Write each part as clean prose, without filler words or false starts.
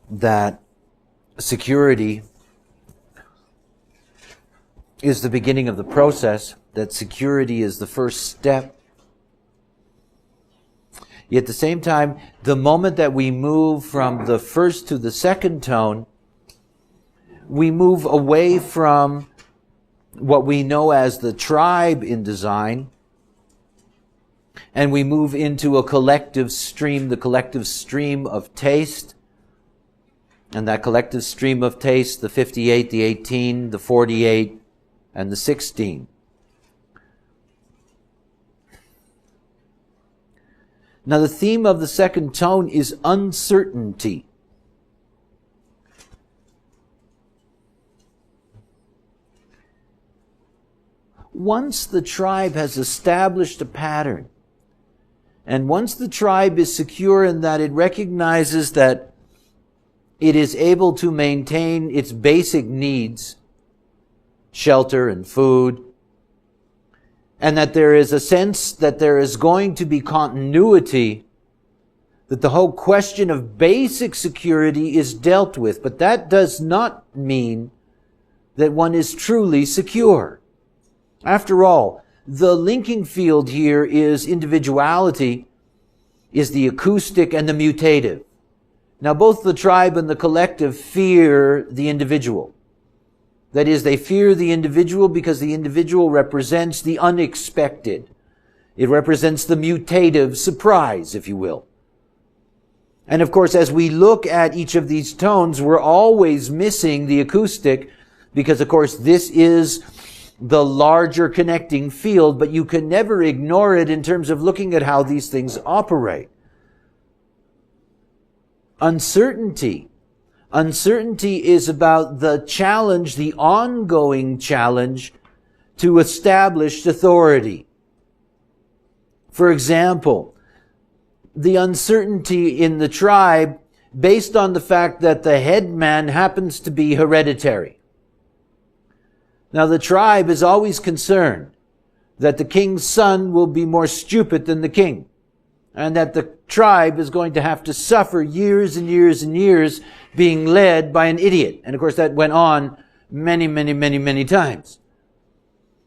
that security is the beginning of the process, that security is the first step. Yet at the same time, the moment that we move from the first to the second tone, we move away from what we know as the tribe in design, and we move into a collective stream, the collective stream of taste. And that collective stream of taste, the 58, the 18, the 48, and the 16. Now the theme of the second tone is uncertainty. Once the tribe has established a pattern, and once the tribe is secure in that it recognizes that it is able to maintain its basic needs, shelter and food, and that there is a sense that there is going to be continuity, that the whole question of basic security is dealt with. But that does not mean that one is truly secure. After all, the linking field here is individuality, is the acoustic and the mutative. Now both the tribe and the collective fear the individual. That is, they fear the individual because the individual represents the unexpected. It represents the mutative surprise, if you will. And of course, as we look at each of these tones, we're always missing the acoustic because, of course, this is the larger connecting field, but you can never ignore it in terms of looking at how these things operate. Uncertainty. Uncertainty is about the challenge, the ongoing challenge to established authority. For example, the uncertainty in the tribe based on the fact that the headman happens to be hereditary. Now the tribe is always concerned that the king's son will be more stupid than the king, and that the tribe is going to have to suffer years and years and years being led by an idiot. And of course that went on many times.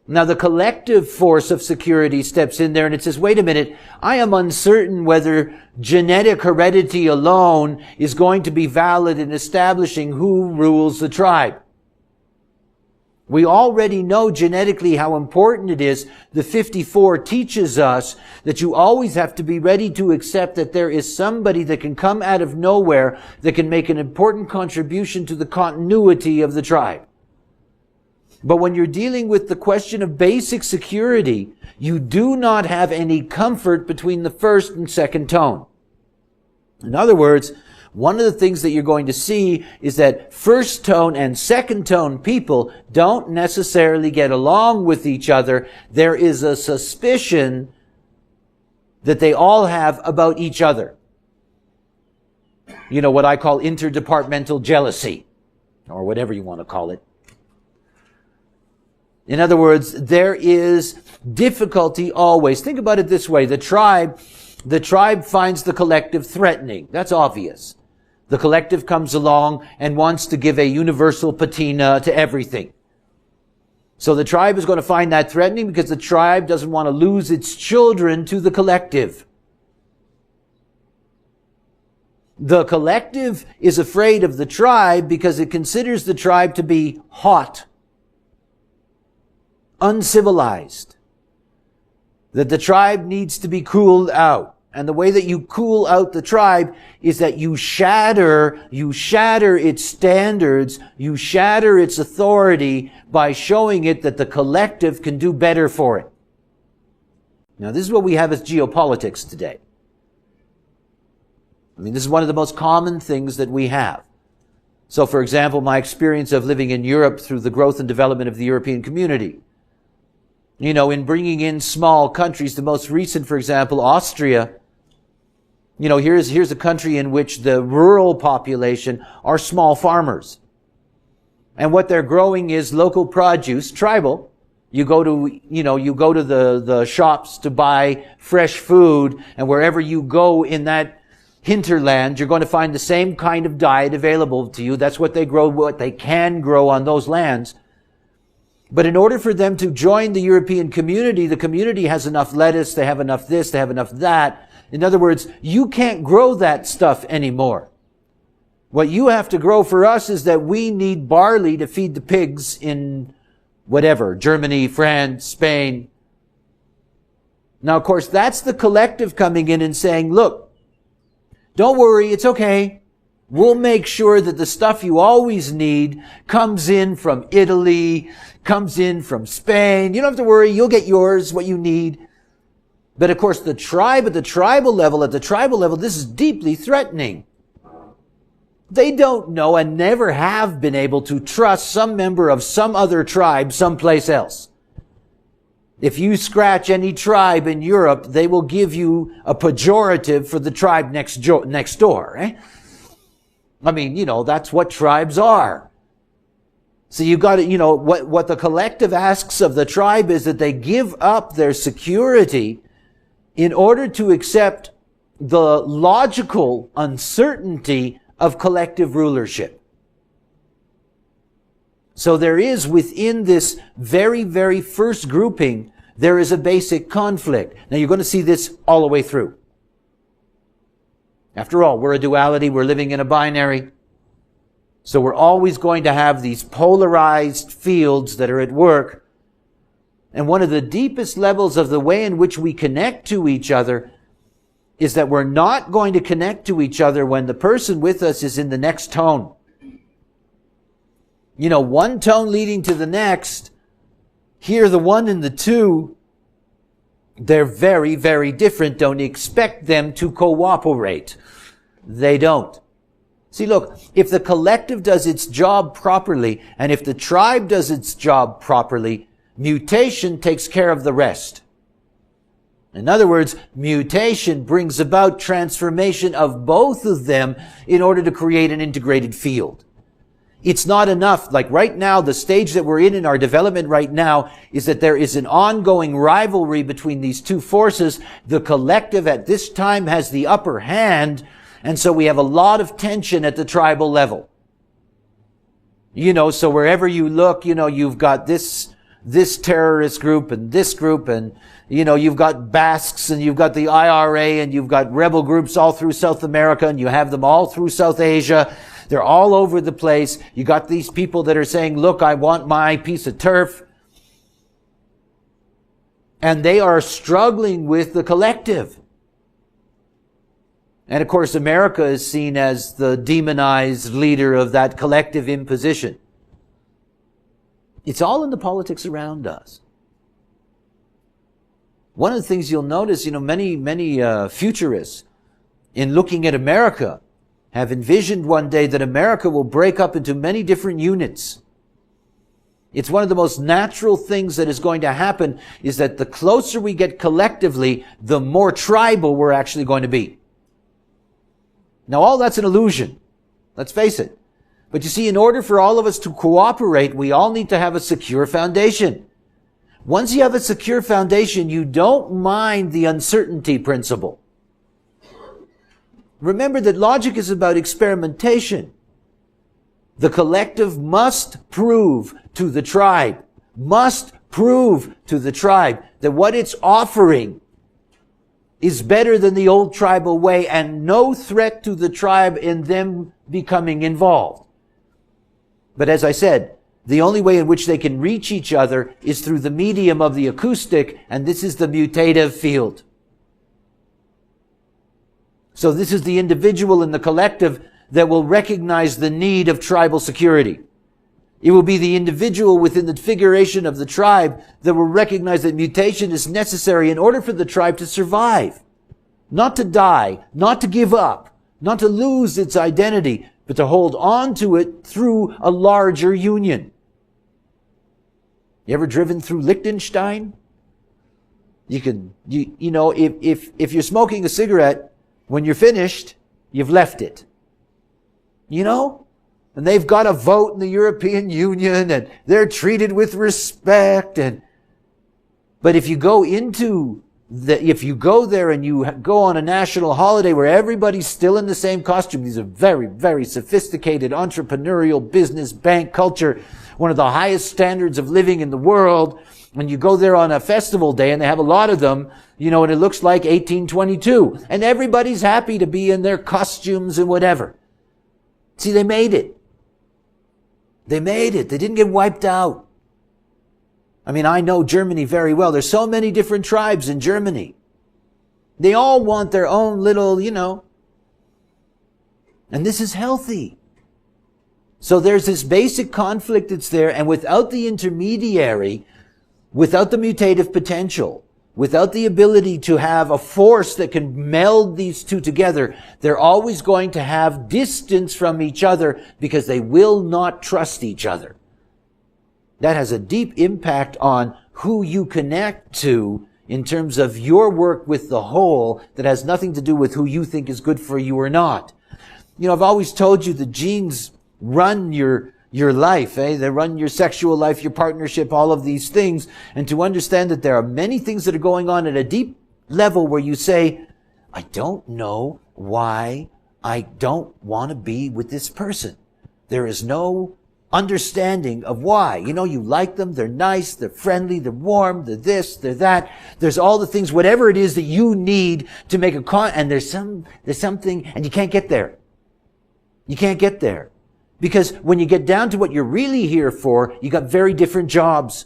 Now the collective force of security steps in there and it says, wait a minute, I am uncertain whether genetic heredity alone is going to be valid in establishing who rules the tribe. We already know genetically how important it is. The 54 teaches us that you always have to be ready to accept that there is somebody that can come out of nowhere that can make an important contribution to the continuity of the tribe. But when you're dealing with the question of basic security, you do not have any comfort between the first and second tone. In other words, one of the things that you're going to see is that first tone and second tone people don't necessarily get along with each other. There is a suspicion that they all have about each other. You know, what I call interdepartmental jealousy, or whatever you want to call it. In other words, there is difficulty always. Think about it this way. The tribe finds the collective threatening. That's obvious. The collective comes along and wants to give a universal patina to everything. So the tribe is going to find that threatening because the tribe doesn't want to lose its children to the collective. The collective is afraid of the tribe because it considers the tribe to be hot, uncivilized, that the tribe needs to be cooled out. And the way that you cool out the tribe is that you shatter its standards, you shatter its authority by showing it that the collective can do better for it. Now, this is what we have as geopolitics today. I mean, this is one of the most common things that we have. So, for example, my experience of living in Europe through the growth and development of the European community. You know, in bringing in small countries, the most recent, for example, Austria. You know, here's a country in which the rural population are small farmers. And what they're growing is local produce, tribal. You go to the shops to buy fresh food, and wherever you go in that hinterland, you're going to find the same kind of diet available to you. That's what they grow, what they can grow on those lands. But in order for them to join the European community, the community has enough lettuce, they have enough this, they have enough that. In other words, you can't grow that stuff anymore. What you have to grow for us is that we need barley to feed the pigs in whatever, Germany, France, Spain. Now, of course, that's the collective coming in and saying, look, don't worry, it's okay. We'll make sure that the stuff you always need comes in from Italy, comes in from Spain. You don't have to worry, you'll get yours, what you need. But of course, the tribe at the tribal level, this is deeply threatening. They don't know and never have been able to trust some member of some other tribe someplace else. If you scratch any tribe in Europe, they will give you a pejorative for the tribe next door. I mean, that's what tribes are. So you got to, what the collective asks of the tribe is that they give up their security in order to accept the logical uncertainty of collective rulership. So there is within this very, very first grouping, there is a basic conflict. Now you're going to see this all the way through. After all, we're a duality, we're living in a binary. So we're always going to have these polarized fields that are at work. And one of the deepest levels of the way in which we connect to each other is that we're not going to connect to each other when the person with us is in the next tone. One tone leading to the next. Here, the one and the two, they're very, very different. Don't expect them to cooperate. They don't. See, look, if the collective does its job properly, and if the tribe does its job properly, mutation takes care of the rest. In other words, mutation brings about transformation of both of them in order to create an integrated field. It's not enough. Like right now, the stage that we're in our development right now is that there is an ongoing rivalry between these two forces. The collective at this time has the upper hand, and so we have a lot of tension at the tribal level. So wherever you look, you've got this terrorist group and this group, and you've got Basques and you've got the IRA and you've got rebel groups all through South America and you have them all through South Asia. They're all over the place. You got these people that are saying, look, I want my piece of turf. And they are struggling with the collective. And of course, America is seen as the demonized leader of that collective imposition. It's all in the politics around us. One of the things you'll notice, many futurists, in looking at America, have envisioned one day that America will break up into many different units. It's one of the most natural things that is going to happen is that the closer we get collectively, the more tribal we're actually going to be. Now, all that's an illusion. Let's face it. But you see, in order for all of us to cooperate, we all need to have a secure foundation. Once you have a secure foundation, you don't mind the uncertainty principle. Remember that logic is about experimentation. The collective must prove to the tribe, that what it's offering is better than the old tribal way and no threat to the tribe in them becoming involved. But as I said, the only way in which they can reach each other is through the medium of the acoustic, and this is the mutative field. So this is the individual and the collective that will recognize the need of tribal security. It will be the individual within the figuration of the tribe that will recognize that mutation is necessary in order for the tribe to survive. Not to die, not to give up, not to lose its identity, but to hold on to it through a larger union. You ever driven through Liechtenstein? If you're smoking a cigarette, when you're finished, you've left it. And they've got a vote in the European Union and they're treated with respect. But if you go into that if you go there and you go on a national holiday where everybody's still in the same costume, these are very, very sophisticated entrepreneurial business bank culture, one of the highest standards of living in the world. When you go there on a festival day, and they have a lot of them, and it looks like 1822, and everybody's happy to be in their costumes and whatever. See, they made it. They made it. They didn't get wiped out. I mean, I know Germany very well. There's so many different tribes in Germany. They all want their own little, and this is healthy. So there's this basic conflict that's there, and without the intermediary, without the mutative potential, without the ability to have a force that can meld these two together, they're always going to have distance from each other because they will not trust each other. That has a deep impact on who you connect to in terms of your work with the whole that has nothing to do with who you think is good for you or not. I've always told you the genes run your life, They run your sexual life, your partnership, all of these things. And to understand that there are many things that are going on at a deep level where you say, I don't know why I don't want to be with this person. There is no understanding of why. You like them, they're nice, they're friendly, they're warm, they're this, they're that. There's all the things, whatever it is that you need to make and there's something, and you can't get there. You can't get there. Because when you get down to what you're really here for, you got very different jobs.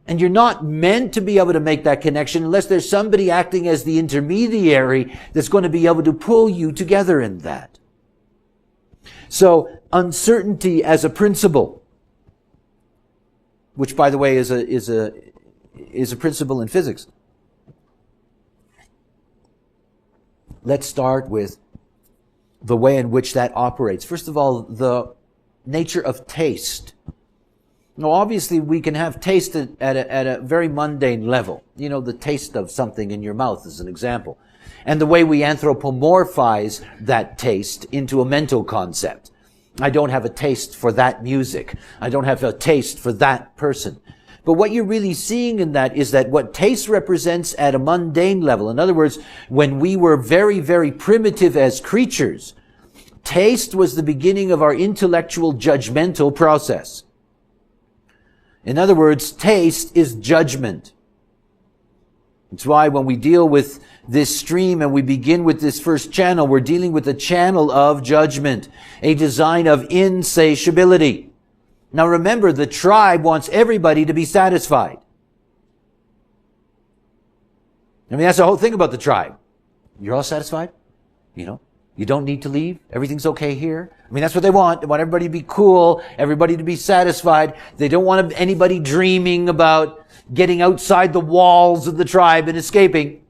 And you're not meant to be able to make that connection unless there's somebody acting as the intermediary that's going to be able to pull you together in that. So, uncertainty as a principle, which by the way is a principle in physics. Let's start with the way in which that operates. First of all, the nature of taste. Now, obviously, we can have taste at a very mundane level. The taste of something in your mouth is an example. And the way we anthropomorphize that taste into a mental concept. I don't have a taste for that music. I don't have a taste for that person. But what you're really seeing in that is that what taste represents at a mundane level, in other words, when we were very, very primitive as creatures, taste was the beginning of our intellectual judgmental process. In other words, taste is judgment. It's why when we deal with this stream and we begin with this first channel, we're dealing with a channel of judgment, a design of insatiability. Now remember, the tribe wants everybody to be satisfied. That's the whole thing about the tribe. You're all satisfied? You don't need to leave. Everything's okay here. That's what they want. They want everybody to be cool, everybody to be satisfied. They don't want anybody dreaming about getting outside the walls of the tribe and escaping.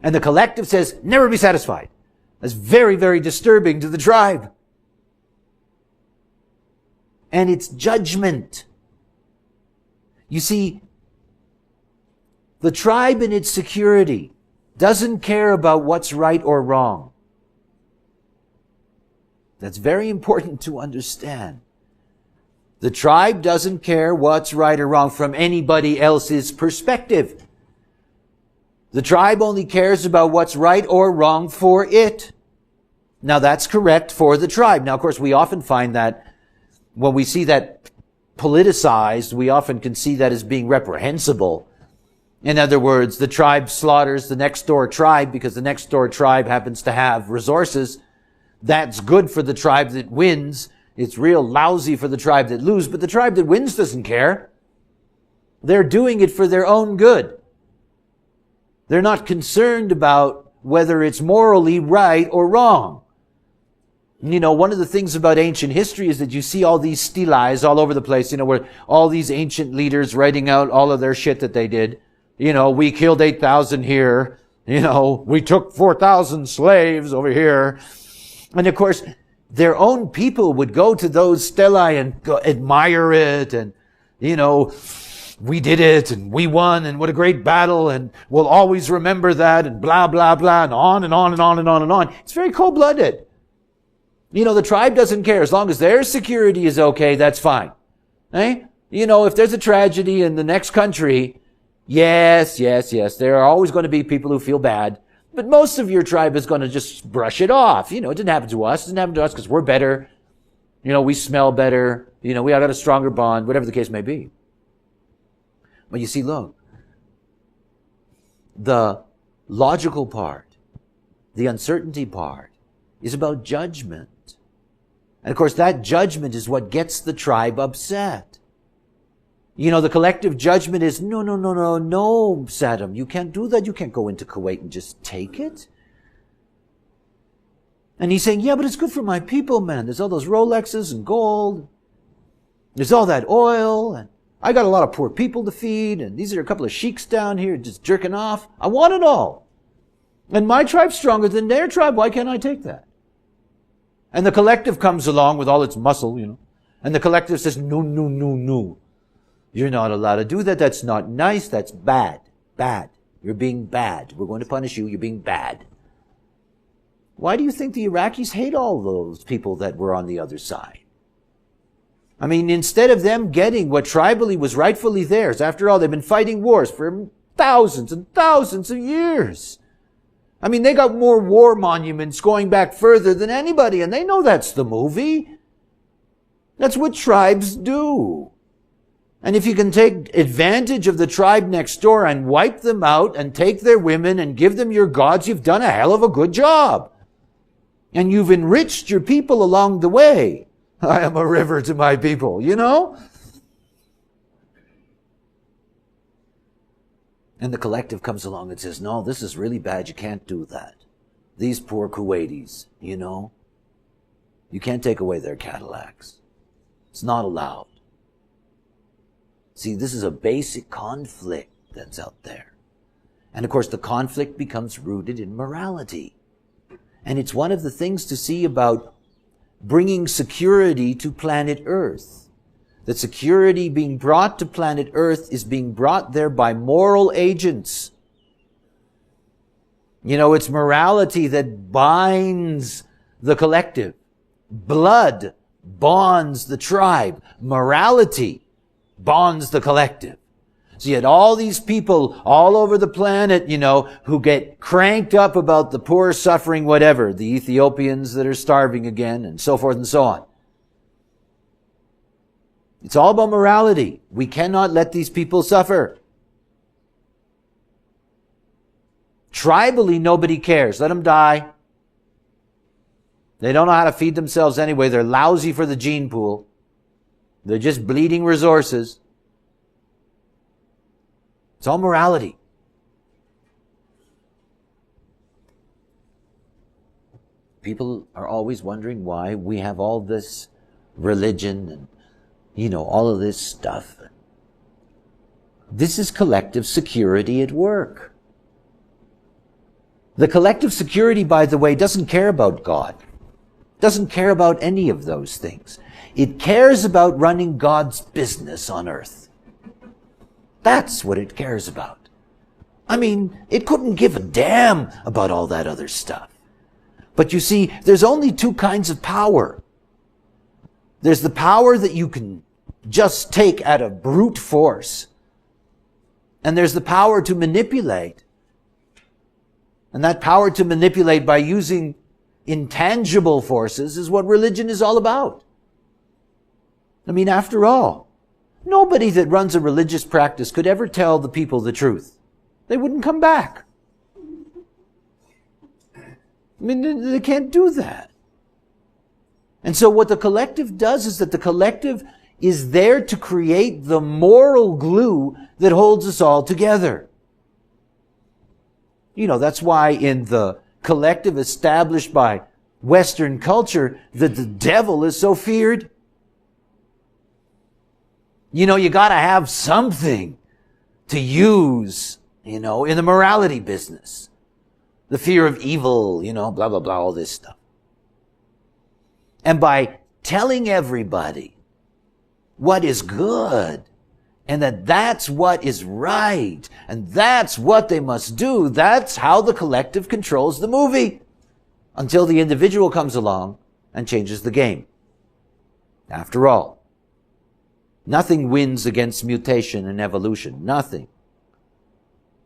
And the collective says, never be satisfied. That's very, very disturbing to the tribe. And it's judgment. You see, the tribe in its security doesn't care about what's right or wrong. That's very important to understand. The tribe doesn't care what's right or wrong from anybody else's perspective. The tribe only cares about what's right or wrong for it. Now that's correct for the tribe. Now, of course, we often find that when we see that politicized, we often can see that as being reprehensible. In other words, the tribe slaughters the next door tribe because the next door tribe happens to have resources. That's good for the tribe that wins. It's real lousy for the tribe that loses, but the tribe that wins doesn't care. They're doing it for their own good. They're not concerned about whether it's morally right or wrong. One of the things about ancient history is that you see all these stelae all over the place, where all these ancient leaders writing out all of their shit that they did. We killed 8,000 here. We took 4,000 slaves over here. And of course, their own people would go to those stelae and go admire it and, we did it and we won and what a great battle and we'll always remember that and blah, blah, blah and on and on and on and on and on. It's very cold-blooded. The tribe doesn't care. As long as their security is okay, that's fine. If there's a tragedy in the next country Yes. There are always going to be people who feel bad, but most of your tribe is going to just brush it off. It didn't happen to us. It didn't happen to us because we're better. We smell better. We got a stronger bond, whatever the case may be. But you see, look, the logical part, the uncertainty part, is about judgment. And of course, that judgment is what gets the tribe upset. The collective judgment is, no, Saddam, you can't do that. You can't go into Kuwait and just take it. And he's saying, yeah, but it's good for my people, man. There's all those Rolexes and gold. There's all that oil. And I got a lot of poor people to feed. And these are a couple of sheiks down here just jerking off. I want it all. And my tribe's stronger than their tribe. Why can't I take that? And the collective comes along with all its muscle, And the collective says, no. You're not allowed to do that. That's not nice. That's bad. Bad. You're being bad. We're going to punish you. You're being bad. Why do you think the Iraqis hate all those people that were on the other side? I mean, instead of them getting what tribally was rightfully theirs, after all, they've been fighting wars for thousands and thousands of years. I mean, they got more war monuments going back further than anybody, and they know that's the movie. That's what tribes do. And if you can take advantage of the tribe next door and wipe them out and take their women and give them your gods, you've done a hell of a good job. And you've enriched your people along the way. I am a river to my people, And the collective comes along and says, no, this is really bad. You can't do that. These poor Kuwaitis, you can't take away their Cadillacs. It's not allowed. See, this is a basic conflict that's out there. And of course, the conflict becomes rooted in morality. And it's one of the things to see about bringing security to planet Earth. That security being brought to planet Earth is being brought there by moral agents. It's morality that binds the collective. Blood bonds the tribe. Morality bonds the collective. So you had all these people all over the planet, who get cranked up about the poor, suffering, whatever, the Ethiopians that are starving again, and so forth and so on. It's all about morality. We cannot let these people suffer. Tribally, nobody cares. Let them die. They don't know how to feed themselves anyway. They're lousy for the gene pool. They're just bleeding resources. It's all morality. People are always wondering why we have all this religion and, all of this stuff. This is collective security at work. The collective security, by the way, doesn't care about God. Doesn't care about any of those things. It cares about running God's business on earth. That's what it cares about. I mean, it couldn't give a damn about all that other stuff. But you see, there's only two kinds of power. There's the power that you can just take out of brute force. And there's the power to manipulate. And that power to manipulate by using intangible forces is what religion is all about. I mean, after all, nobody that runs a religious practice could ever tell the people the truth. They wouldn't come back. I mean, they can't do that. And so what the collective does is that the collective is there to create the moral glue that holds us all together. That's why in the collective established by Western culture, that the devil is so feared. You gotta have something to use, in the morality business. The fear of evil, blah, blah, blah, all this stuff. And by telling everybody what is good, and that's what is right, and that's what they must do, that's how the collective controls the movie. Until the individual comes along and changes the game. After all, nothing wins against mutation and evolution. Nothing.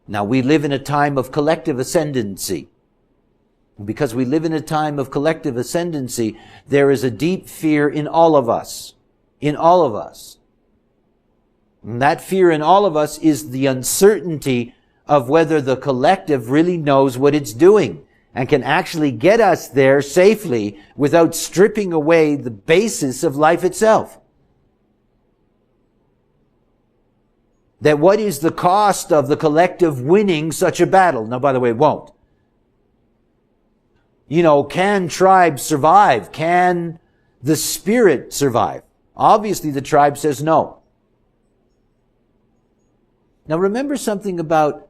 Now, we live in a time of collective ascendancy. Because we live in a time of collective ascendancy, there is a deep fear in all of us. In all of us. And that fear in all of us is the uncertainty of whether the collective really knows what it's doing and can actually get us there safely without stripping away the basis of life itself. That what is the cost of the collective winning such a battle? Now, by the way, it won't. Can tribes survive? Can the spirit survive? Obviously, the tribe says no. Now, remember something about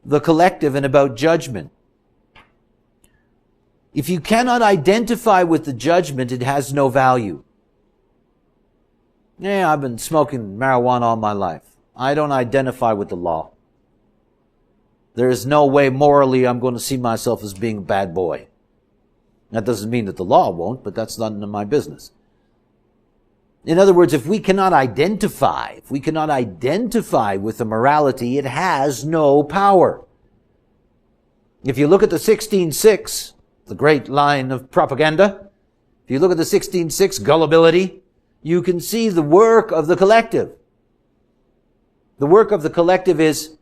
the collective and about judgment. If you cannot identify with the judgment, it has no value. Yeah, I've been smoking marijuana all my life. I don't identify with the law. There is no way morally I'm going to see myself as being a bad boy. That doesn't mean that the law won't, but that's none of my business. In other words, if we cannot identify with the morality, it has no power. If you look at the 16:6, the great line of propaganda, if you look at the 16:6 gullibility, you can see the work of the collective. The work of the collective is,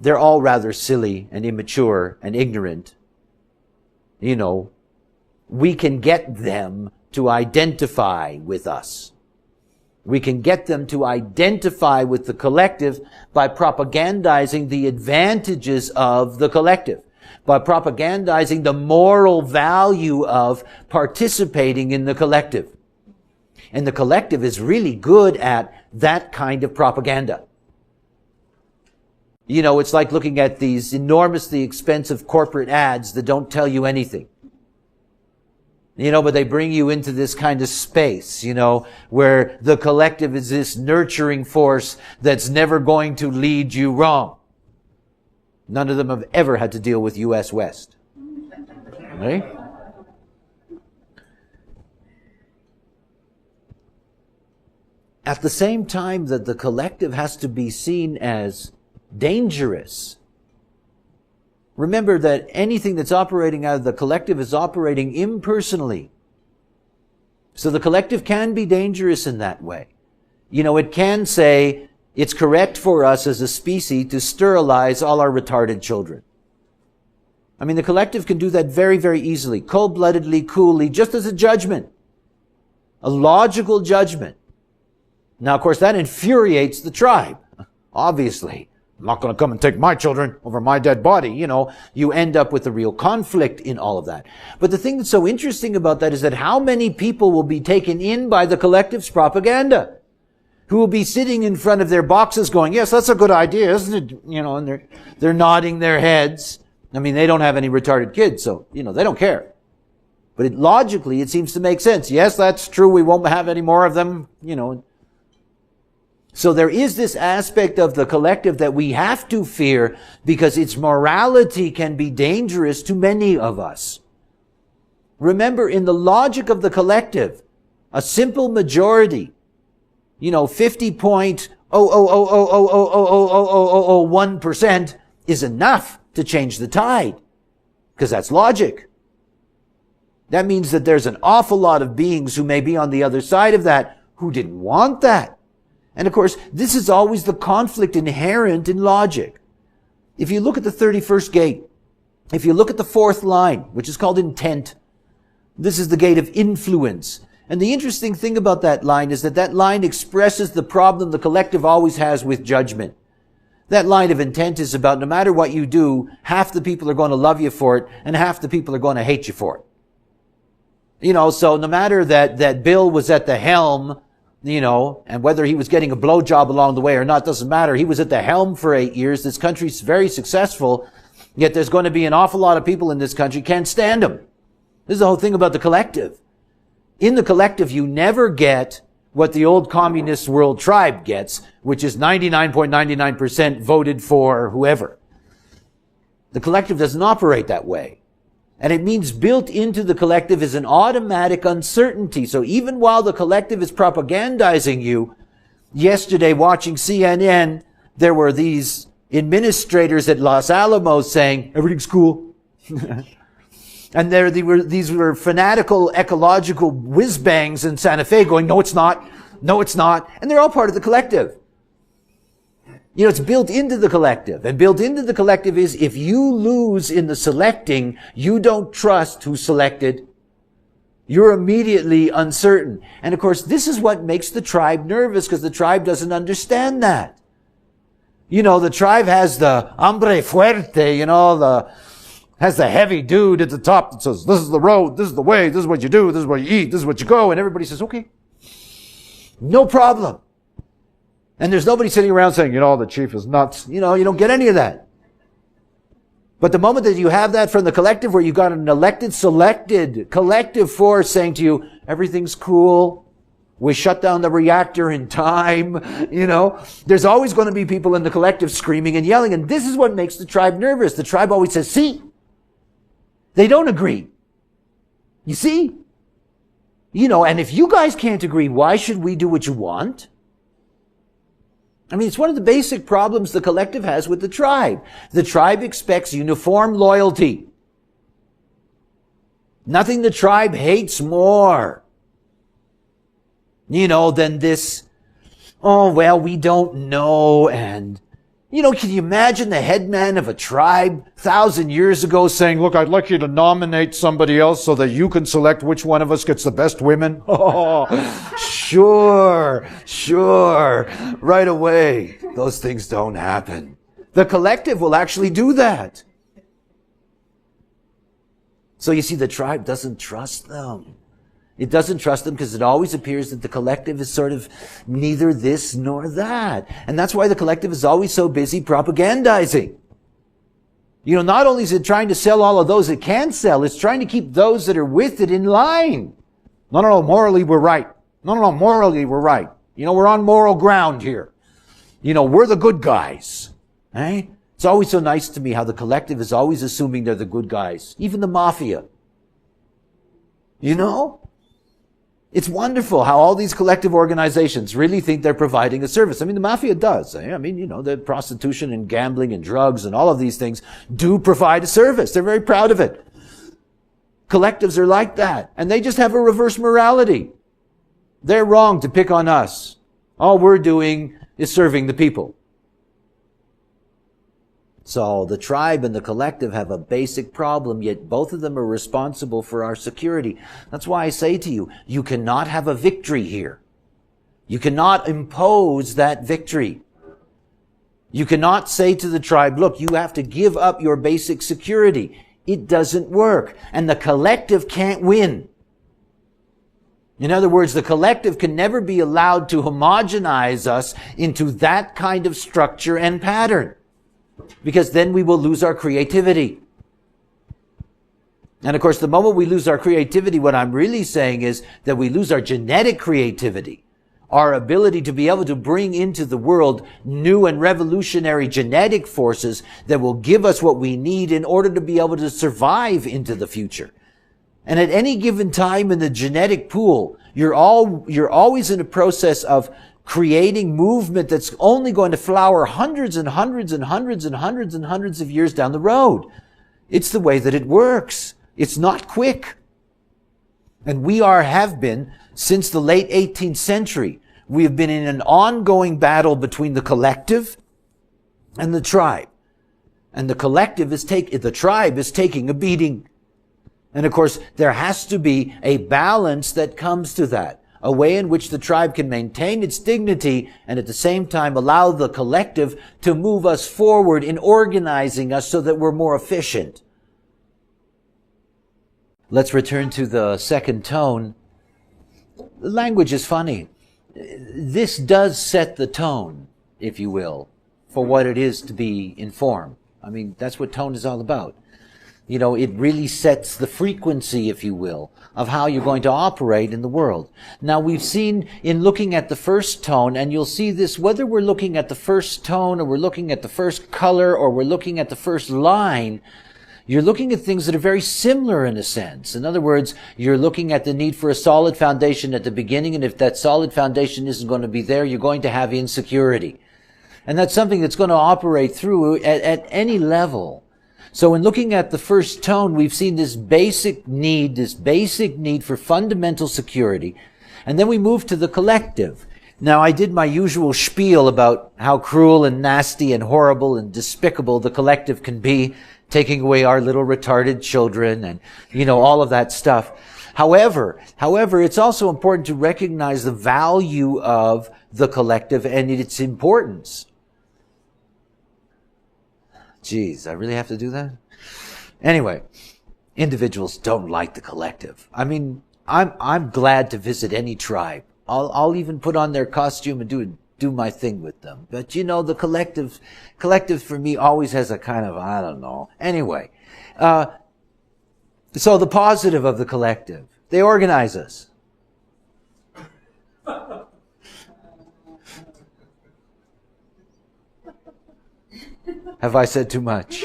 they're all rather silly and immature and ignorant. We can get them to identify with us. We can get them to identify with the collective by propagandizing the advantages of the collective, by propagandizing the moral value of participating in the collective. And the collective is really good at that kind of propaganda. It's like looking at these enormously expensive corporate ads that don't tell you anything. But they bring you into this kind of space, where the collective is this nurturing force that's never going to lead you wrong. None of them have ever had to deal with U.S. West. Right? At the same time that the collective has to be seen as dangerous, remember that anything that's operating out of the collective is operating impersonally. So the collective can be dangerous in that way. It can say it's correct for us as a species to sterilize all our retarded children. The collective can do that very, very easily, cold-bloodedly, coolly, just as a judgment. A logical judgment. Now, of course, that infuriates the tribe, obviously. I'm not going to come and take my children over my dead body. You end up with a real conflict in all of that. But the thing that's so interesting about that is that how many people will be taken in by the collective's propaganda, who will be sitting in front of their boxes going, yes, that's a good idea, isn't it? And they're nodding their heads. They don't have any retarded kids, so, they don't care. But logically, it seems to make sense. Yes, that's true. We won't have any more of them, So there is this aspect of the collective that we have to fear because its morality can be dangerous to many of us. Remember, in the logic of the collective, a simple majority, 50.000000001% is enough to change the tide, because that's logic. That means that there's an awful lot of beings who may be on the other side of that who didn't want that. And of course, this is always the conflict inherent in logic. If you look at the 31st gate, if you look at the fourth line, which is called intent, this is the gate of influence. And the interesting thing about that line is that that line expresses the problem the collective always has with judgment. That line of intent is about no matter what you do, half the people are going to love you for it and half the people are going to hate you for it. So no matter that Bill was at the helm, and whether he was getting a blowjob along the way or not doesn't matter. He was at the helm for 8 years. This country's very successful, yet there's going to be an awful lot of people in this country can't stand him. This is the whole thing about the collective. In the collective, you never get what the old communist world tribe gets, which is 99.99% voted for whoever. The collective doesn't operate that way. And it means built into the collective is an automatic uncertainty. So even while the collective is propagandizing you, yesterday watching CNN, there were these administrators at Los Alamos saying, everything's cool. And these were fanatical ecological whiz-bangs in Santa Fe going, no, it's not. No, it's not. And they're all part of the collective. You know, it's built into the collective. And built into the collective is if you lose in the selecting, you don't trust who selected. You're immediately uncertain. And of course, this is what makes the tribe nervous, because the tribe doesn't understand that. You know, the tribe has the hombre fuerte, you know, has the heavy dude at the top that says, this is the road, this is the way, this is what you do, this is what you eat, this is what you go. And everybody says, okay, no problem. And there's nobody sitting around saying, you know, the chief is nuts. You know, you don't get any of that. But the moment that you have that from the collective, where you got an elected, selected collective force saying to you, everything's cool, we shut down the reactor in time, you know, there's always going to be people in the collective screaming and yelling. And this is what makes the tribe nervous. The tribe always says, see, they don't agree. You see? You know, and if you guys can't agree, why should we do what you want? I mean, it's one of the basic problems the collective has with the tribe. The tribe expects uniform loyalty. Nothing the tribe hates more, you know, than this, oh, well, we don't know. And, you know, can you imagine the headman of a tribe 1,000 years ago saying, look, I'd like you to nominate somebody else so that you can select which one of us gets the best women? Oh, sure, right away. Those things don't happen. The collective will actually do that. So you see, the tribe doesn't trust them. It doesn't trust them because it always appears that the collective is sort of neither this nor that. And that's why the collective is always so busy propagandizing. You know, not only is it trying to sell all of those it can sell, it's trying to keep those that are with it in line. No, morally we're right. No, morally we're right. You know, we're on moral ground here. You know, we're the good guys. Eh? It's always so nice to me how the collective is always assuming they're the good guys. Even the mafia. You know? It's wonderful how all these collective organizations really think they're providing a service. I mean, the mafia does. I mean, you know, the prostitution and gambling and drugs and all of these things do provide a service. They're very proud of it. Collectives are like that. And they just have a reverse morality. They're wrong to pick on us. All we're doing is serving the people. So the tribe and the collective have a basic problem, yet both of them are responsible for our security. That's why I say to you, you cannot have a victory here. You cannot impose that victory. You cannot say to the tribe, look, you have to give up your basic security. It doesn't work. And the collective can't win. In other words, the collective can never be allowed to homogenize us into that kind of structure and pattern. Because then we will lose our creativity. And of course, the moment we lose our creativity, what I'm really saying is that we lose our genetic creativity, our ability to be able to bring into the world new and revolutionary genetic forces that will give us what we need in order to be able to survive into the future. And at any given time in the genetic pool, you're always in a process of creating movement that's only going to flower hundreds and hundreds and hundreds and hundreds and hundreds of years down the road. It's the way that it works. It's not quick. And we have been, since the late 18th century, we have been in an ongoing battle between the collective and the tribe. And the tribe is taking a beating. And of course, there has to be a balance that comes to that. A way in which the tribe can maintain its dignity and at the same time allow the collective to move us forward in organizing us so that we're more efficient. Let's return to the second tone. The language is funny. This does set the tone, if you will, for what it is to be in form. I mean, that's what tone is all about. You know, it really sets the frequency, if you will, of how you're going to operate in the world. Now, we've seen in looking at the first tone, and you'll see this whether we're looking at the first tone or we're looking at the first color or we're looking at the first line, you're looking at things that are very similar in a sense. In other words, you're looking at the need for a solid foundation at the beginning, and if that solid foundation isn't going to be there, you're going to have insecurity. And that's something that's going to operate through at any level. So in looking at the first tone, we've seen this basic need for fundamental security. And then we move to the collective. Now, I did my usual spiel about how cruel and nasty and horrible and despicable the collective can be, taking away our little retarded children and, all of that stuff. However, it's also important to recognize the value of the collective and its importance. Geez, I really have to do that? Anyway, individuals don't like the collective. I mean, I'm glad to visit any tribe. I'll even put on their costume and do my thing with them. But the collective for me always has a kind of, I don't know. Anyway, so the positive of the collective, they organize us. Have I said too much?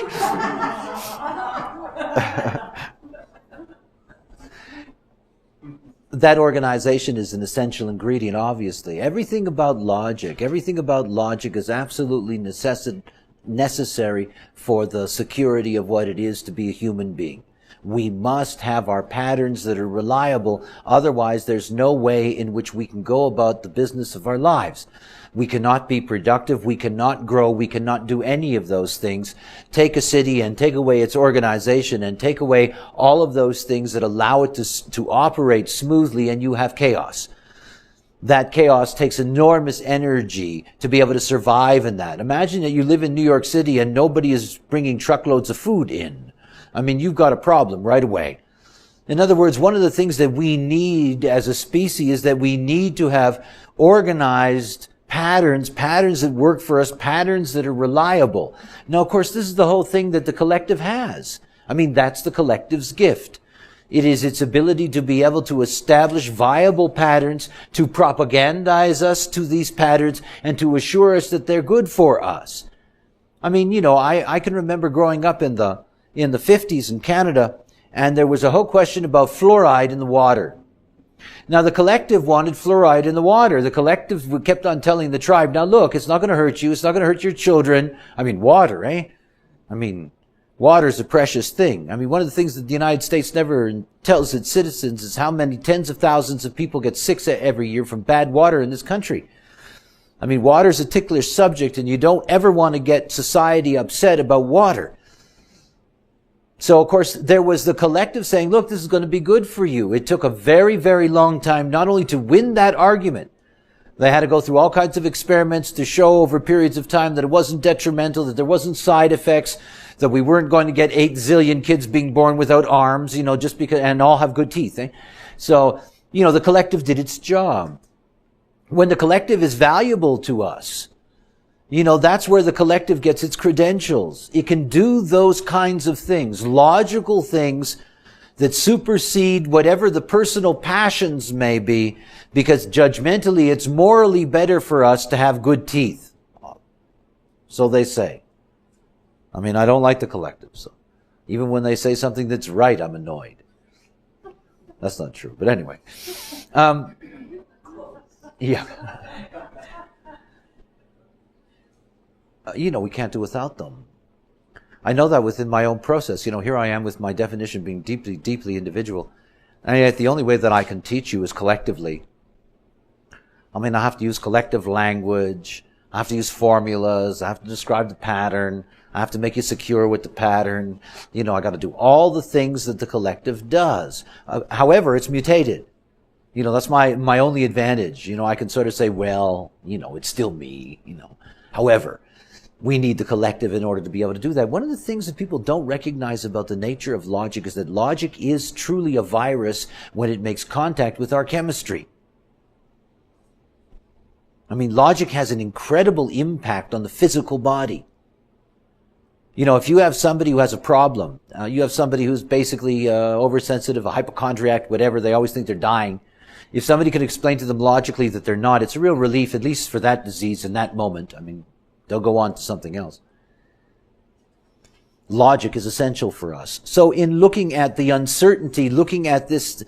That organization is an essential ingredient, obviously. Everything about logic is absolutely necessary for the security of what it is to be a human being. We must have our patterns that are reliable, otherwise there's no way in which we can go about the business of our lives. We cannot be productive, we cannot grow, we cannot do any of those things. Take a city and take away its organization and take away all of those things that allow it to operate smoothly, and you have chaos. That chaos takes enormous energy to be able to survive in that. Imagine that you live in New York City and nobody is bringing truckloads of food in. I mean, you've got a problem right away. In other words, one of the things that we need as a species is that we need to have organized patterns that work for us, patterns that are reliable. Now, of course, this is the whole thing that the collective has. I mean, that's the collective's gift. It is its ability to be able to establish viable patterns, to propagandize us to these patterns, and to assure us that they're good for us. I mean, I can remember growing up in the 50s in Canada, and there was a whole question about fluoride in the water. Now, the collective wanted fluoride in the water. The collective kept on telling the tribe, now look, it's not going to hurt you. It's not going to hurt your children. I mean, water, eh? I mean, water is a precious thing. I mean, one of the things that the United States never tells its citizens is how many tens of thousands of people get sick every year from bad water in this country. I mean, water is a ticklish subject, and you don't ever want to get society upset about water. So, of course, there was the collective saying, look, this is going to be good for you. It took a very, very long time not only to win that argument. They had to go through all kinds of experiments to show over periods of time that it wasn't detrimental, that there wasn't side effects, that we weren't going to get 8 zillion kids being born without arms, just because, and all have good teeth. Eh? So, the collective did its job. When the collective is valuable to us, that's where the collective gets its credentials. It can do those kinds of things, logical things that supersede whatever the personal passions may be, because judgmentally it's morally better for us to have good teeth. So they say. I mean, I don't like the collective, so even when they say something that's right, I'm annoyed. That's not true, but anyway. Yeah. We can't do without them. I know that within my own process. Here I am with my definition being deeply, deeply individual. And yet the only way that I can teach you is collectively. I mean, I have to use collective language. I have to use formulas. I have to describe the pattern. I have to make you secure with the pattern. I got to do all the things that the collective does. However, it's mutated. That's my only advantage. I can sort of say, well, it's still me, However, we need the collective in order to be able to do that. One of the things that people don't recognize about the nature of logic is that logic is truly a virus when it makes contact with our chemistry. I mean, logic has an incredible impact on the physical body. If you have somebody who has a problem, you have somebody who's basically oversensitive, a hypochondriac, whatever, they always think they're dying. If somebody can explain to them logically that they're not, it's a real relief, at least for that disease in that moment. I mean, they'll go on to something else. Logic is essential for us. So in looking at the uncertainty, looking at this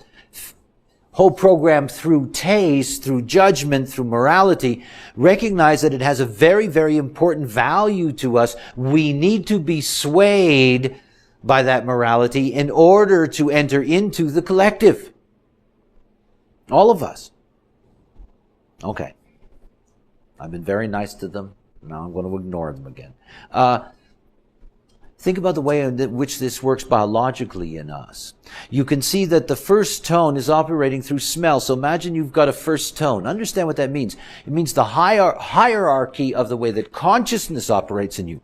whole program through taste, through judgment, through morality, recognize that it has a very, very important value to us. We need to be swayed by that morality in order to enter into the collective. All of us. Okay. I've been very nice to them. Now I'm going to ignore them again. Think about the way in which this works biologically in us. You can see that the first tone is operating through smell. So imagine you've got a first tone. Understand what that means. It means the hierarchy of the way that consciousness operates in you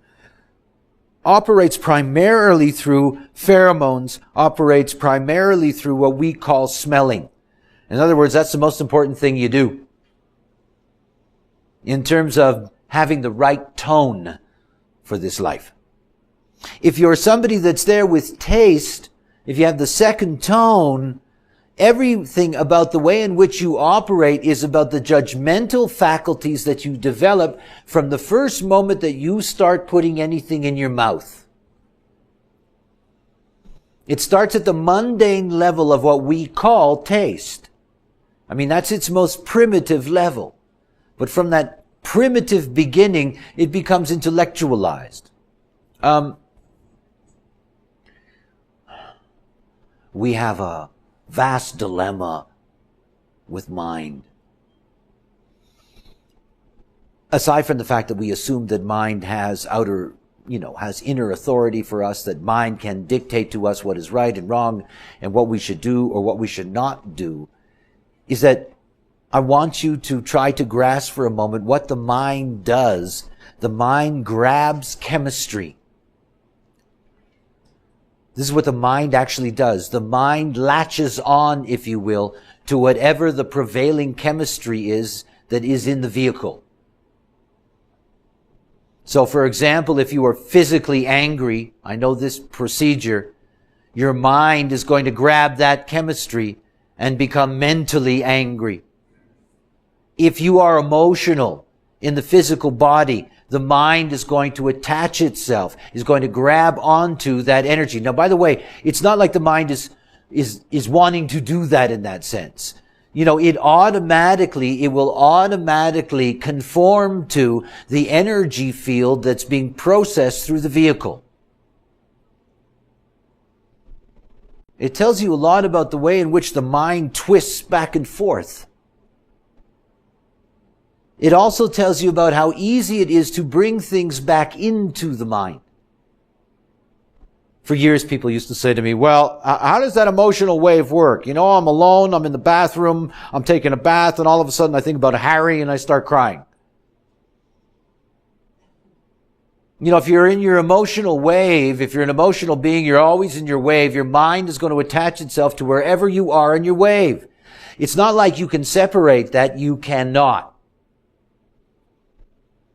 operates primarily through pheromones, operates primarily through what we call smelling. In other words, that's the most important thing you do in terms of having the right tone for this life. If you're somebody that's there with taste, if you have the second tone, everything about the way in which you operate is about the judgmental faculties that you develop from the first moment that you start putting anything in your mouth. It starts at the mundane level of what we call taste. I mean, that's its most primitive level. But from that primitive beginning, it becomes intellectualized. We have a vast dilemma with mind. Aside from the fact that we assume that mind has has inner authority for us, that mind can dictate to us what is right and wrong and what we should do or what we should not do, is that I want you to try to grasp for a moment what the mind does. The mind grabs chemistry. This is what the mind actually does. The mind latches on, if you will, to whatever the prevailing chemistry is that is in the vehicle. So, for example, if you are physically angry, I know this procedure, your mind is going to grab that chemistry and become mentally angry. If you are emotional in the physical body, the mind is going to attach itself, is going to grab onto that energy. Now, by the way, it's not like the mind is wanting to do that in that sense. It will automatically conform to the energy field that's being processed through the vehicle. It tells you a lot about the way in which the mind twists back and forth. It also tells you about how easy it is to bring things back into the mind. For years, people used to say to me, well, how does that emotional wave work? I'm alone, I'm in the bathroom, I'm taking a bath, and all of a sudden I think about Harry and I start crying. If you're in your emotional wave, if you're an emotional being, you're always in your wave, your mind is going to attach itself to wherever you are in your wave. It's not like you can separate that, you cannot.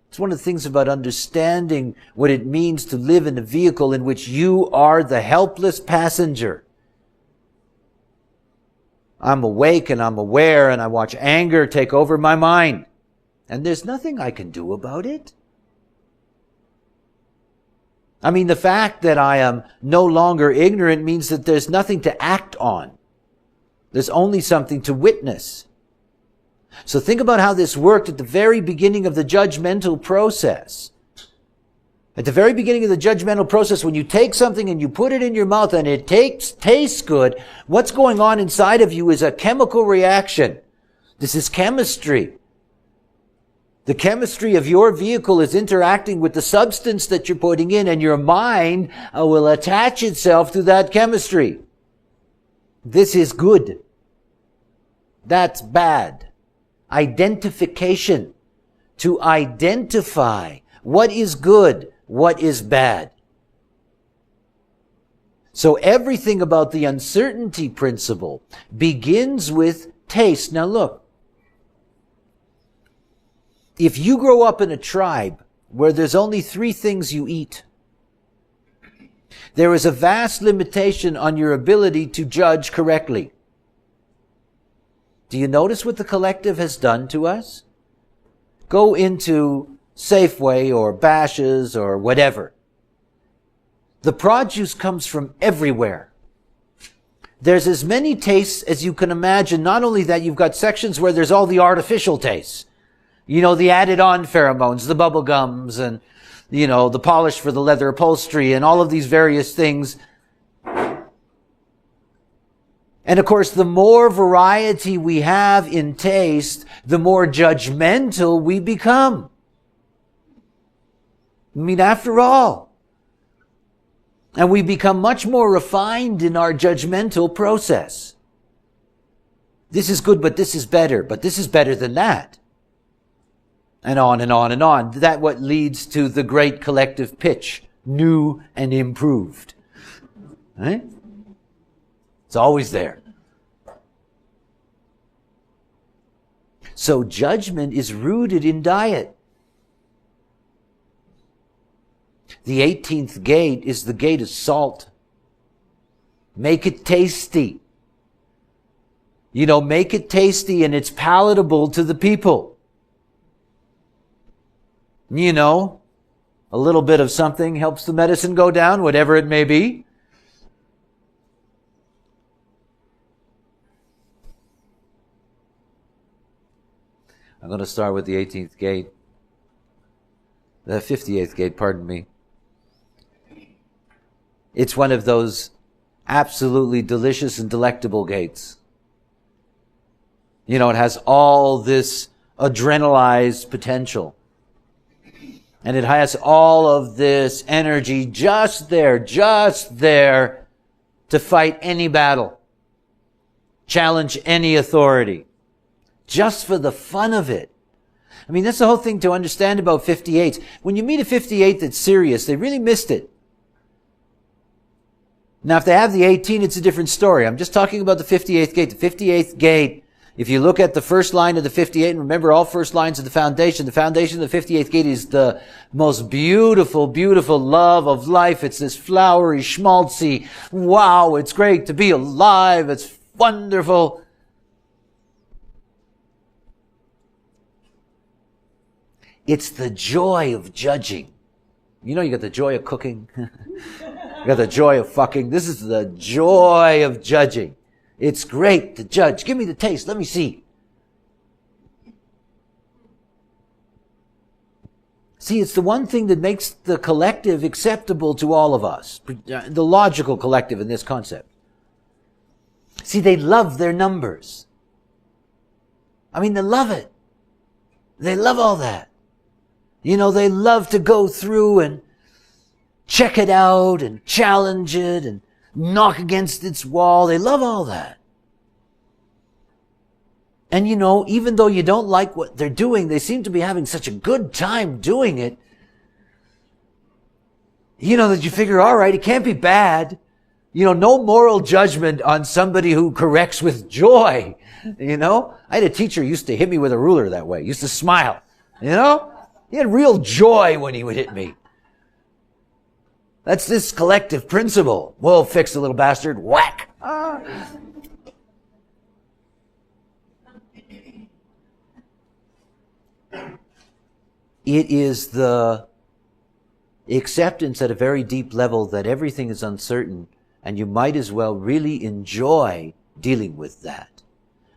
It's one of the things about understanding what it means to live in a vehicle in which you are the helpless passenger. I'm awake and I'm aware and I watch anger take over my mind. And there's nothing I can do about it. I mean, the fact that I am no longer ignorant means that there's nothing to act on. There's only something to witness. So think about how this worked at the very beginning of the judgmental process. At the very beginning of the judgmental process, when you take something and you put it in your mouth and it tastes good, what's going on inside of you is a chemical reaction. This is chemistry. The chemistry of your vehicle is interacting with the substance that you're putting in, and your mind will attach itself to that chemistry. This is good. That's bad. Identification. To identify what is good, what is bad. So everything about the uncertainty principle begins with taste. Now look, if you grow up in a tribe where there's only 3 things you eat, there is a vast limitation on your ability to judge correctly. Do you notice what the collective has done to us? Go into Safeway or Bash's or whatever. The produce comes from everywhere. there's as many tastes as you can imagine. Not only that, you've got sections where there's all the artificial tastes. You know, the added on pheromones, the bubble gums, and, you know, the polish for the leather upholstery, and all of these various things. And of course, the more variety we have in taste, the more judgmental we become. I mean, after all. And we become much more refined in our judgmental process. This is good, but this is better. But this is better than that. And on and on and on. That's what leads to the great collective pitch. New and improved. Right? It's always there. So judgment is rooted in diet. The 18th gate is the gate of salt. Make it tasty. You know, make it tasty and it's palatable to the people. You know, a little bit of something helps the medicine go down, whatever it may be. I'm going to start with the 18th gate. The 58th gate, pardon me. It's one of those absolutely delicious and delectable gates. You know, it has all this adrenalized potential. And it has all of this energy just there to fight any battle. Challenge any authority. Just for the fun of it. I mean, that's the whole thing to understand about 58s. When you meet a 58 that's serious, they really missed it. Now, if they have the 18, it's a different story. I'm just talking about the 58th gate. The 58th gate, if you look at the first line of the 58, and remember all first lines of the foundation of the 58th gate is the most beautiful, beautiful love of life. It's this flowery, schmaltzy, wow, it's great to be alive. It's wonderful. It's the joy of judging. You know, you got the joy of cooking. You got the joy of fucking. This is the joy of judging. It's great to judge. Give me the taste. Let me see. See, it's the one thing that makes the collective acceptable to all of us. The logical collective in this concept. See, they love their numbers. I mean, they love it. They love all that. You know, they love to go through and check it out and challenge it and knock against its wall. They love all that. And you know, even though you don't like what they're doing, they seem to be having such a good time doing it. You know, that you figure, all right, it can't be bad. You know, no moral judgment on somebody who corrects with joy. You know, I had a teacher who used to hit me with a ruler that way. He used to smile. You know? He had real joy when he would hit me. That's this collective principle. We'll fix the little bastard. Whack. It is the acceptance at a very deep level that everything is uncertain and you might as well really enjoy dealing with that.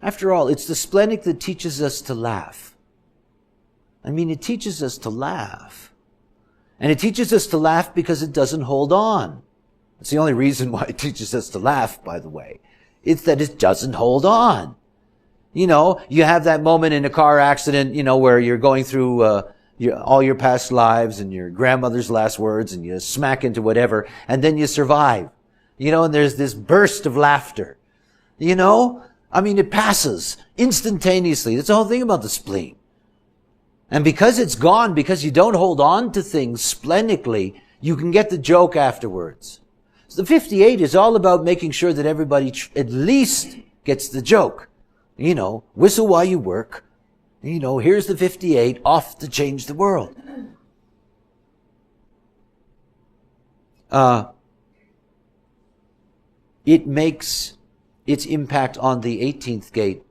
After all, it's the splenic that teaches us to laugh. I mean, it teaches us to laugh. And it teaches us to laugh because it doesn't hold on. That's the only reason why it teaches us to laugh, by the way. It's that it doesn't hold on. You know, you have that moment in a car accident, you know, where you're going through all your past lives and your grandmother's last words and you smack into whatever, and then you survive. You know, and there's this burst of laughter. You know? I mean, it passes instantaneously. That's the whole thing about the spleen. And because it's gone, because you don't hold on to things splenically, you can get the joke afterwards. So the 58 is all about making sure that everybody at least gets the joke. You know, whistle while you work. You know, here's the 58 off to change the world. It makes its impact on the 18th gate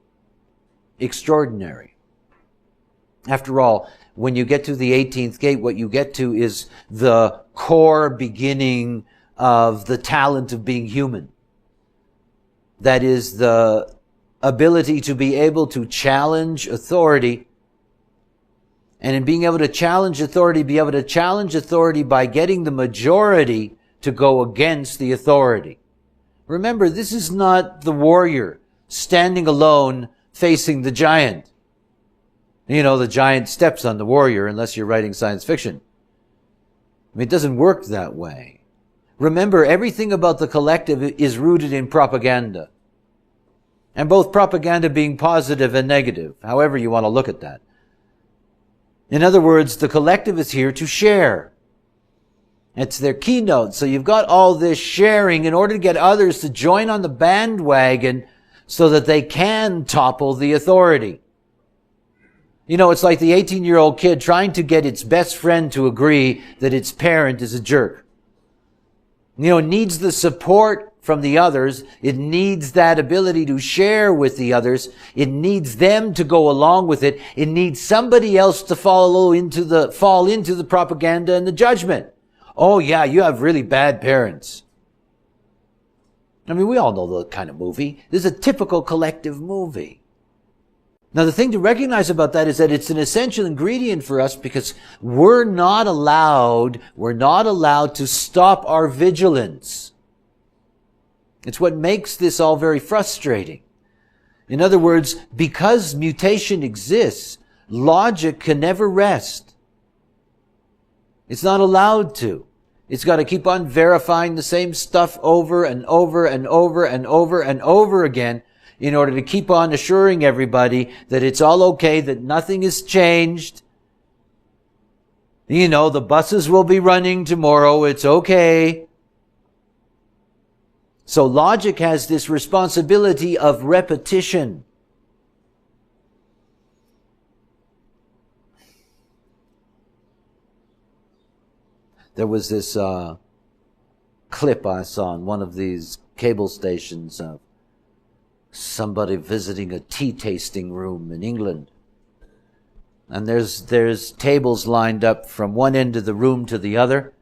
extraordinary. After all, when you get to the 18th gate, what you get to is the core beginning of the talent of being human. That is the ability to be able to challenge authority. And in being able to challenge authority, be able to challenge authority by getting the majority to go against the authority. Remember, this is not the warrior standing alone facing the giant. You know, the giant steps on the warrior unless you're writing science fiction. I mean, it doesn't work that way. Remember, everything about the collective is rooted in propaganda. And both propaganda being positive and negative, however you want to look at that. In other words, the collective is here to share. It's their keynote. So you've got all this sharing in order to get others to join on the bandwagon so that they can topple the authority. You know, it's like the 18-year-old kid trying to get its best friend to agree that its parent is a jerk. You know, it needs the support from the others. It needs that ability to share with the others. It needs them to go along with it. It needs somebody else to fall into the propaganda and the judgment. Oh yeah, you have really bad parents. I mean, we all know the kind of movie. This is a typical collective movie. Now, the thing to recognize about that is that it's an essential ingredient for us because we're not allowed to stop our vigilance. It's what makes this all very frustrating. In other words, because mutation exists, logic can never rest. It's not allowed to. It's got to keep on verifying the same stuff over and over and over and over and over again in order to keep on assuring everybody that it's all okay, that nothing has changed. You know, the buses will be running tomorrow. It's okay. So logic has this responsibility of repetition. There was this clip I saw on one of these cable stations of somebody visiting a tea tasting room in England. And there's tables lined up from one end of the room to the other.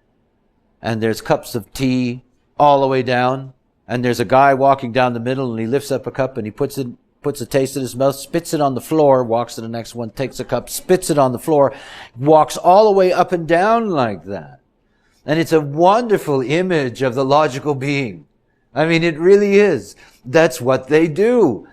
And there's cups of tea all the way down. And there's a guy walking down the middle and he lifts up a cup and he puts a taste in his mouth, spits it on the floor, walks to the next one, takes a cup, spits it on the floor, walks all the way up and down like that. And it's a wonderful image of the logical being. I mean, it really is. That's what they do.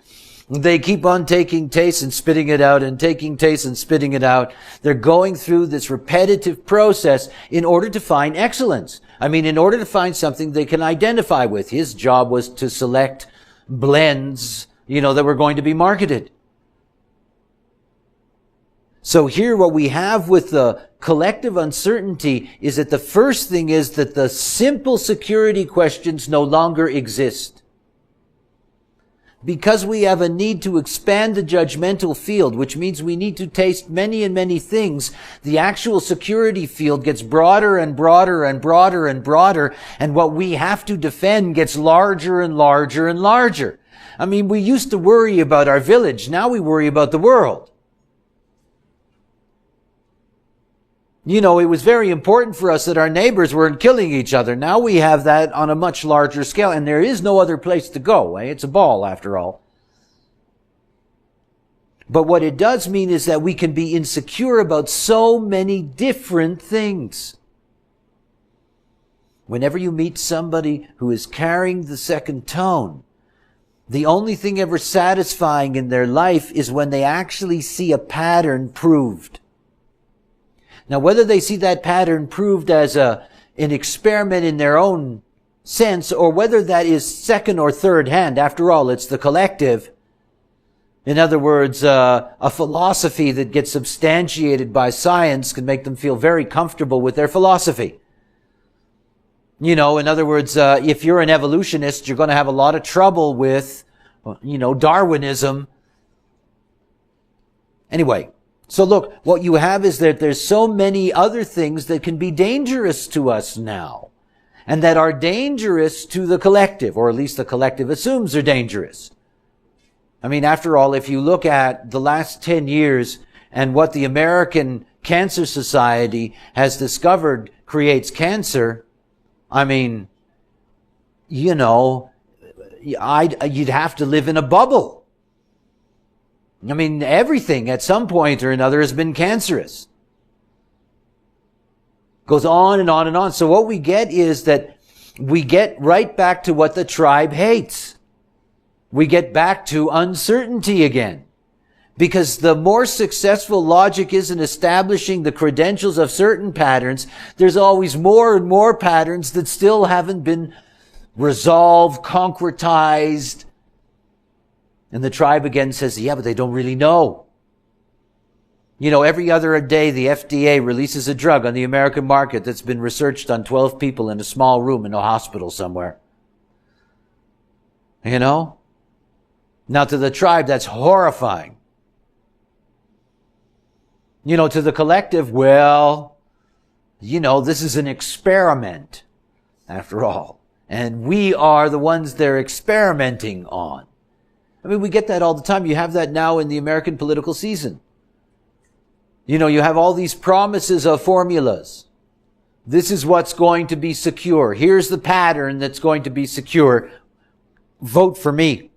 They keep on taking taste and spitting it out and taking taste and spitting it out. They're going through this repetitive process in order to find excellence. I mean, in order to find something they can identify with. His job was to select blends, that were going to be marketed. So here what we have with the collective uncertainty is that the first thing is that the simple security questions no longer exist. Because we have a need to expand the judgmental field, which means we need to taste many and many things, the actual security field gets broader and broader and broader and broader, and what we have to defend gets larger and larger and larger. I mean, we used to worry about our village, now we worry about the world. It was very important for us that our neighbors weren't killing each other. Now we have that on a much larger scale, and there is no other place to go. It's a ball, after all. But what it does mean is that we can be insecure about so many different things. Whenever you meet somebody who is carrying the second tone, the only thing ever satisfying in their life is when they actually see a pattern proved. Now, whether they see that pattern proved as an experiment in their own sense, or whether that is second or third hand, after all, it's the collective. In other words, a philosophy that gets substantiated by science can make them feel very comfortable with their philosophy. In other words, if you're an evolutionist, you're going to have a lot of trouble with, Darwinism. Anyway. So look, what you have is that there's so many other things that can be dangerous to us now, and that are dangerous to the collective, or at least the collective assumes are dangerous. I mean, after all, if you look at the last 10 years and what the American Cancer Society has discovered creates cancer, I mean, you'd have to live in a bubble. I mean, everything at some point or another has been cancerous. Goes on and on and on. So what we get is that we get right back to what the tribe hates. We get back to uncertainty again. Because the more successful logic is in establishing the credentials of certain patterns, there's always more and more patterns that still haven't been resolved, concretized. And the tribe again says, yeah, but they don't really know. You know, every other day the FDA releases a drug on the American market that's been researched on 12 people in a small room in a hospital somewhere. You know? Now to the tribe, that's horrifying. You know, to the collective, well, you know, this is an experiment, after all. And we are the ones they're experimenting on. I mean, we get that all the time. You have that now in the American political season. You know, you have all these promises of formulas. This is what's going to be secure. Here's the pattern that's going to be secure. Vote for me.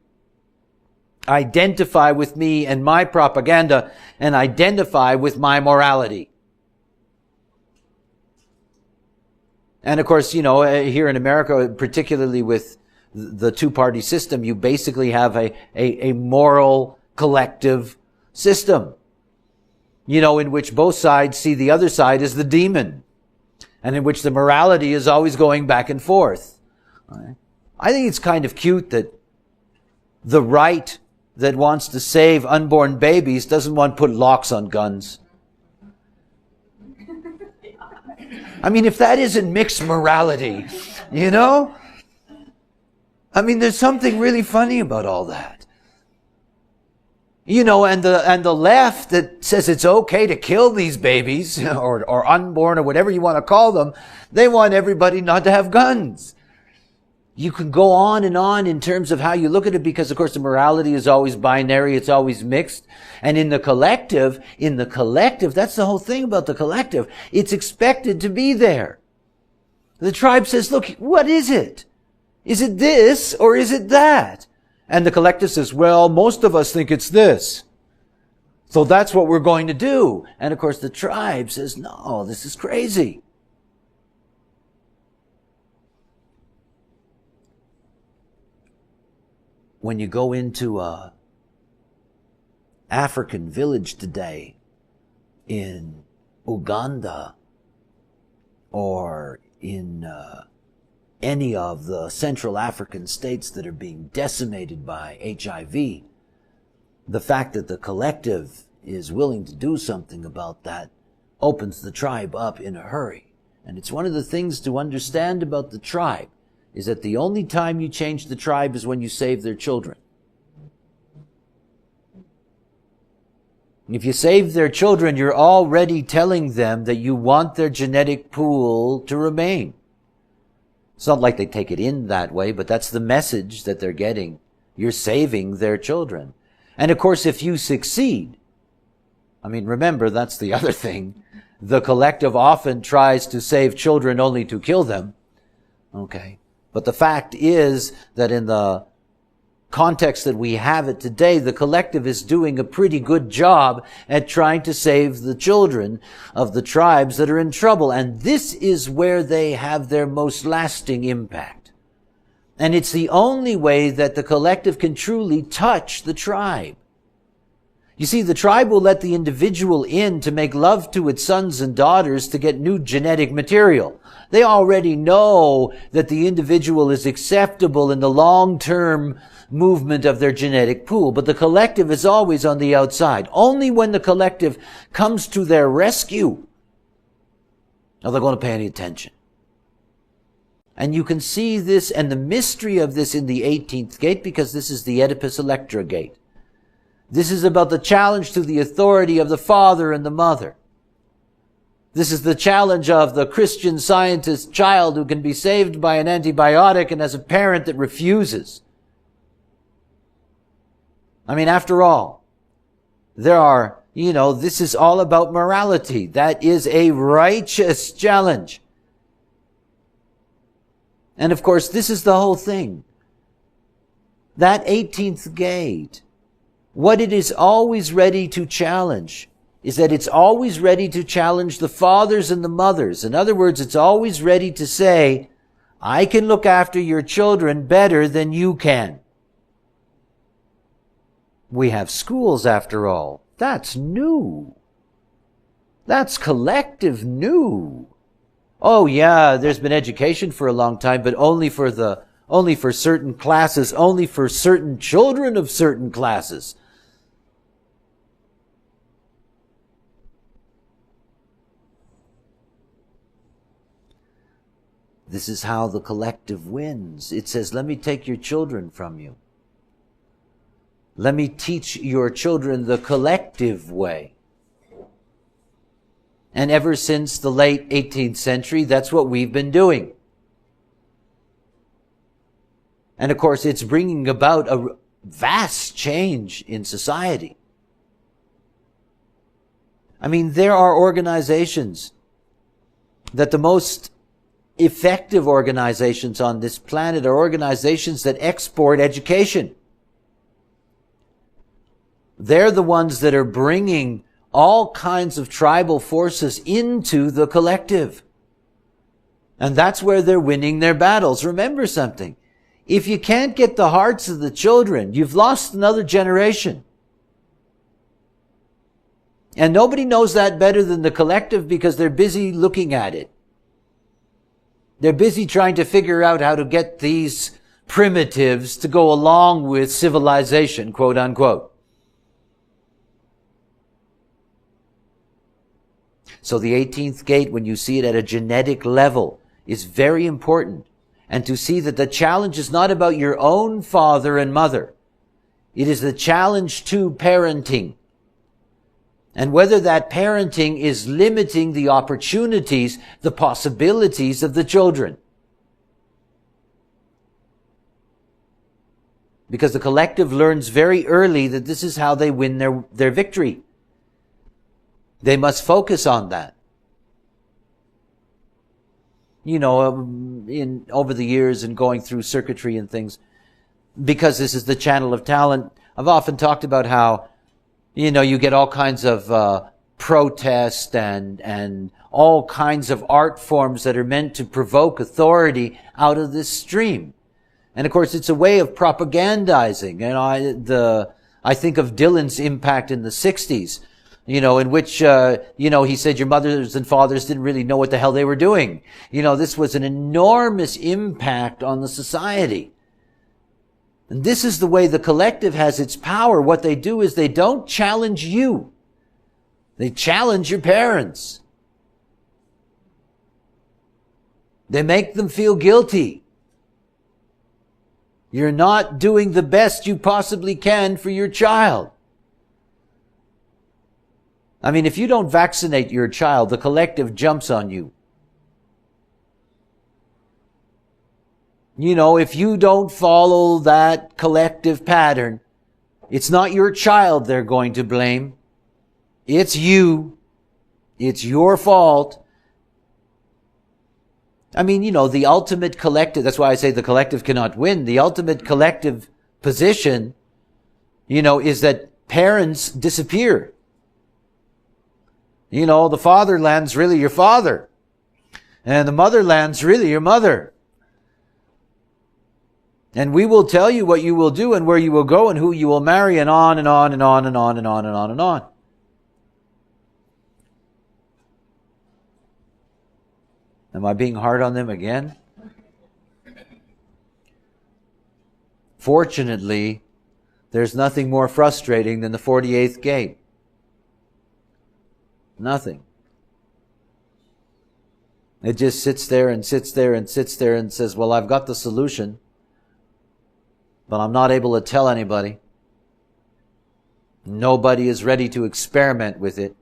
Identify with me and my propaganda, and identify with my morality. And of course, you know, here in America, particularly with the two-party system, you basically have a moral collective system, you know, in which both sides see the other side as the demon, and in which the morality is always going back and forth. I think it's kind of cute that the right that wants to save unborn babies doesn't want to put locks on guns. I mean, if that isn't mixed morality, you know? I mean, there's something really funny about all that. You know, and the left that says it's okay to kill these babies, or unborn, or whatever you want to call them, they want everybody not to have guns. You can go on and on in terms of how you look at it, because of course the morality is always binary, it's always mixed. And in the collective, that's the whole thing about the collective. It's expected to be there. The tribe says, look, what is it? Is it this or is it that? And the collective says, well, most of us think it's this. So that's what we're going to do. And of course the tribe says, no, this is crazy. When you go into a African village today in Uganda or in any of the Central African states that are being decimated by HIV, the fact that the collective is willing to do something about that opens the tribe up in a hurry. And it's one of the things to understand about the tribe, is that the only time you change the tribe is when you save their children. If you save their children, you're already telling them that you want their genetic pool to remain. It's not like they take it in that way, but that's the message that they're getting. You're saving their children. And of course, if you succeed, I mean, remember, that's the other thing. The collective often tries to save children only to kill them. Okay. But the fact is that in the context that we have it today, the collective is doing a pretty good job at trying to save the children of the tribes that are in trouble. And this is where they have their most lasting impact. And it's the only way that the collective can truly touch the tribe. You see, the tribe will let the individual in to make love to its sons and daughters to get new genetic material. They already know that the individual is acceptable in the long-term movement of their genetic pool, but the collective is always on the outside. Only when the collective comes to their rescue are they going to pay any attention. And you can see this and the mystery of this in the 18th gate, because this is the Oedipus Electra gate. This is about the challenge to the authority of the father and the mother. This is the challenge of the Christian Scientist child who can be saved by an antibiotic and has a parent that refuses. I mean, after all, this is all about morality. That is a righteous challenge. And of course, this is the whole thing. That 18th gate, what it is always ready to challenge is that it's always ready to challenge the fathers and the mothers. In other words, it's always ready to say, I can look after your children better than you can. We have schools, after all. That's new. That's collective new. Oh yeah, there's been education for a long time, but only for certain classes, only for certain children of certain classes. This is how the collective wins. It says, let me take your children from you. Let me teach your children the collective way. And ever since the late 18th century, that's what we've been doing. And of course, it's bringing about a vast change in society. I mean, there are organizations that the most effective organizations on this planet are organizations that export education. They're the ones that are bringing all kinds of tribal forces into the collective. And that's where they're winning their battles. Remember something. If you can't get the hearts of the children, you've lost another generation. And nobody knows that better than the collective because they're busy looking at it. They're busy trying to figure out how to get these primitives to go along with civilization, quote unquote. So the 18th gate, when you see it at a genetic level, is very important. And to see that the challenge is not about your own father and mother. It is the challenge to parenting. And whether that parenting is limiting the opportunities, the possibilities of the children. Because the collective learns very early that this is how they win their victory. They must focus on that. You know, over the years and going through circuitry and things, because this is the channel of talent, I've often talked about how, you know, you get all kinds of protest and all kinds of art forms that are meant to provoke authority out of this stream. And of course, it's a way of propagandizing. And I think of Dylan's impact in the 60s. You know, in which, he said your mothers and fathers didn't really know what the hell they were doing. You know, this was an enormous impact on the society. And this is the way the collective has its power. What they do is they don't challenge you. They challenge your parents. They make them feel guilty. You're not doing the best you possibly can for your child. I mean, if you don't vaccinate your child, the collective jumps on you. You know, if you don't follow that collective pattern, it's not your child they're going to blame. It's you. It's your fault. I mean, you know, the ultimate collective, that's why I say the collective cannot win. The ultimate collective position, you know, is that parents disappear. You know, the fatherland's really your father. And the motherland's really your mother. And we will tell you what you will do and where you will go and who you will marry and on and on and on and on and on and on and on. Am I being hard on them again? Fortunately, there's nothing more frustrating than the 48th gate. Nothing. It just sits there and sits there and sits there and says, well, I've got the solution, but I'm not able to tell anybody. Nobody is ready to experiment with it.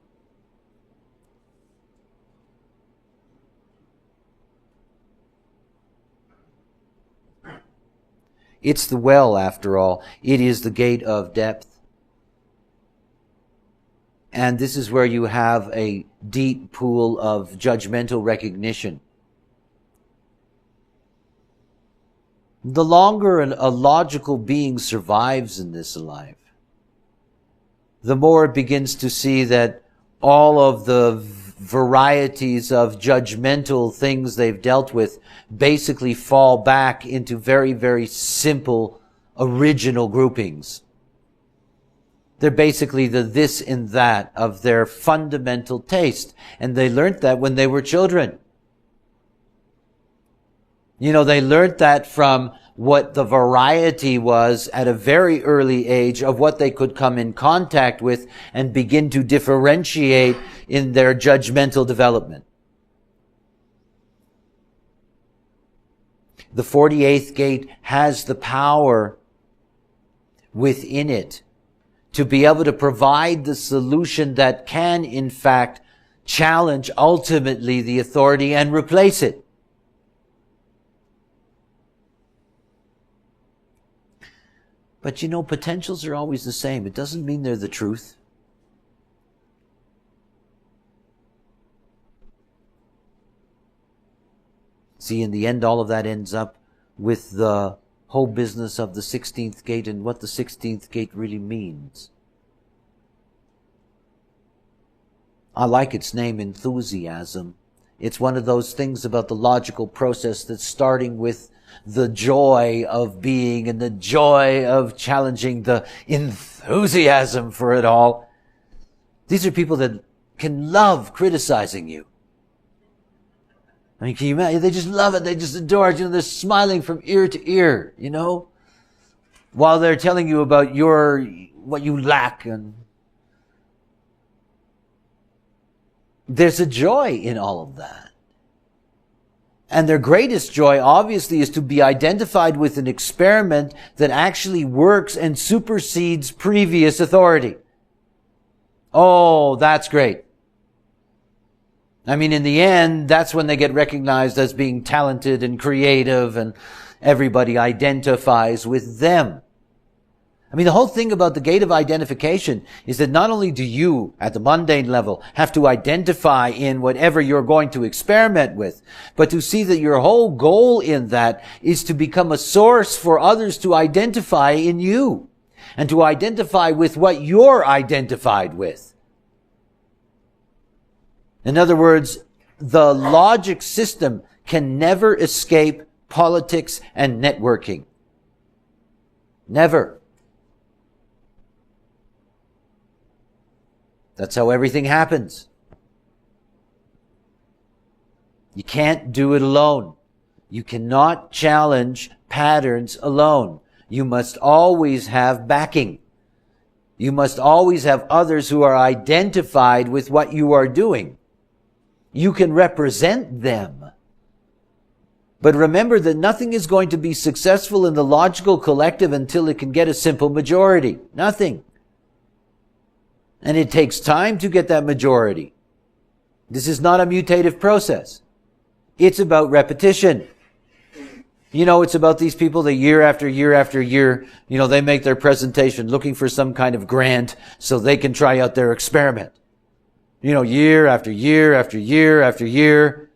It's the well, after all. It is the gate of depth. And this is where you have a deep pool of judgmental recognition. The longer a logical being survives in this life, the more it begins to see that all of the varieties of judgmental things they've dealt with basically fall back into very, very simple original groupings. They're basically the this and that of their fundamental taste. And they learned that when they were children. They learned that from what the variety was at a very early age of what they could come in contact with and begin to differentiate in their judgmental development. The 48th gate has the power within it to be able to provide the solution that can, in fact, challenge ultimately the authority and replace it. But potentials are always the same. It doesn't mean they're the truth. See, in the end, all of that ends up with the whole business of the 16th gate and what the 16th gate really means. I like its name, enthusiasm. It's one of those things about the logical process that's starting with the joy of being and the joy of challenging, the enthusiasm for it all. These are people that can love criticizing you. I mean, can you imagine? They just love it. They just adore it. They're smiling from ear to ear, while they're telling you about what you lack. And there's a joy in all of that. And their greatest joy, obviously, is to be identified with an experiment that actually works and supersedes previous authority. Oh, that's great. I mean, in the end, that's when they get recognized as being talented and creative, and everybody identifies with them. I mean, the whole thing about the gate of identification is that not only do you, at the mundane level, have to identify in whatever you're going to experiment with, but to see that your whole goal in that is to become a source for others to identify in you, and to identify with what you're identified with. In other words, the logic system can never escape politics and networking. Never. That's how everything happens. You can't do it alone. You cannot challenge patterns alone. You must always have backing. You must always have others who are identified with what you are doing. You can represent them. But remember that nothing is going to be successful in the logical collective until it can get a simple majority. Nothing. And it takes time to get that majority. This is not a mutative process. It's about repetition. It's about these people that year after year after year, they make their presentation looking for some kind of grant so they can try out their experiment. Year after year after year after year.